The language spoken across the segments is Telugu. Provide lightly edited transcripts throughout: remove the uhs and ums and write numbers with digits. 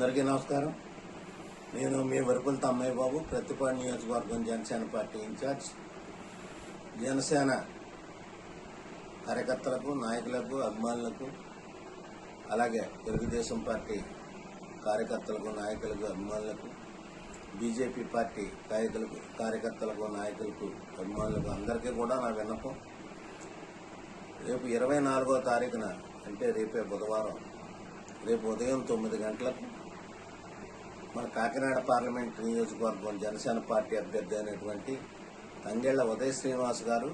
అందరికీ నమస్కారం. నేను మీ వరపుల తమ్మయ్య బాబు, ప్రతిపాడు నియోజకవర్గం జనసేన పార్టీ ఇన్ఛార్జ్. జనసేన కార్యకర్తలకు, నాయకులకు, అభిమానులకు, అలాగే తెలుగుదేశం పార్టీ కార్యకర్తలకు, నాయకులకు, అభిమానులకు, బీజేపీ పార్టీ కార్యకర్తలకు, నాయకులకు, అభిమానులకు అందరికీ కూడా నా విన్నపం, రేపు 24వ తారీఖున అంటే రేపే బుధవారం, రేపు ఉదయం 9 గంటలకు మన కాకినాడ పార్లమెంట్ నియోజకవర్గం జనసేన పార్టీ అభ్యర్థి అయినటువంటి తంగెళ్ల ఉదయ శ్రీనివాస్ గారు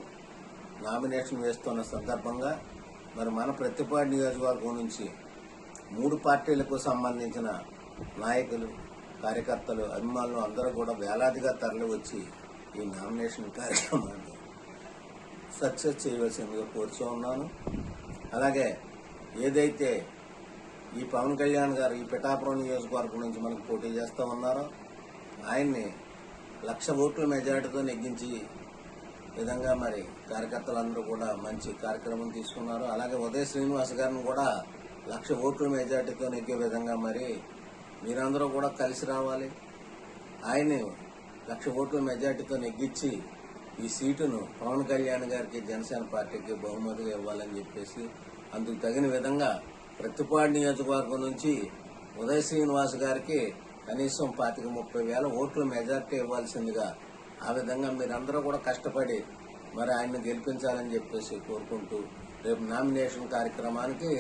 నామినేషన్ వేస్తున్న సందర్భంగా మరి మన ప్రతిపాడు నియోజకవర్గం నుంచి 3 పార్టీలకు సంబంధించిన నాయకులు, కార్యకర్తలు, అభిమానులు అందరూ కూడా వేలాదిగా తరలి వచ్చి ఈ నామినేషన్ కార్యక్రమాన్ని సక్సెస్ చేయవలసిందిగా కోరుతూ ఉన్నాను. అలాగే ఏదైతే ఈ పవన్ కళ్యాణ్ గారు ఈ పిఠాపురం నియోజకవర్గం నుంచి మనకు పోటీ చేస్తూ ఉన్నారో ఆయన్ని 1,00,000 ఓట్ల మెజార్టీతో నెగ్గించి విధంగా మరి కార్యకర్తలందరూ కూడా మంచి కార్యక్రమం తీసుకున్నారు. అలాగే ఉదయ శ్రీనివాస్ గారిని కూడా 1,00,000 ఓట్ల మెజార్టీతో నెగ్గే విధంగా మరి మీరందరూ కూడా కలిసి రావాలి. ఆయన్ని 1,00,000 ఓట్ల మెజార్టీతో నెగ్గించి ఈ సీటును పవన్ కళ్యాణ్ గారికి, జనసేన పార్టీకి బహుమతిగా ఇవ్వాలని చెప్పేసి అందుకు తగిన విధంగా ప్రతిపాడు నియోజకవర్గం నుంచి ఉదయ శ్రీనివాస్ గారికి కనీసం 25-30 వేల ఓట్ల మెజార్టీ ఇవ్వాల్సిందిగా, ఆ విధంగా మీరందరూ కూడా కష్టపడి మరి ఆయన్ని గెలిపించాలని చెప్పేసి కోరుకుంటూ రేపు నామినేషన్ కార్యక్రమానికి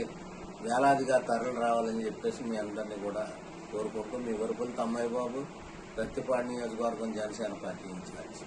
వేలాదిగా తరలి రావాలని చెప్పేసి మీ అందరినీ కూడా కోరుకుంటూ మీ వరపుల తమ్మయ్య బాబు, ప్రతిపాడు నియోజకవర్గం జనసేన పార్టీ ఇన్ఛార్జ్.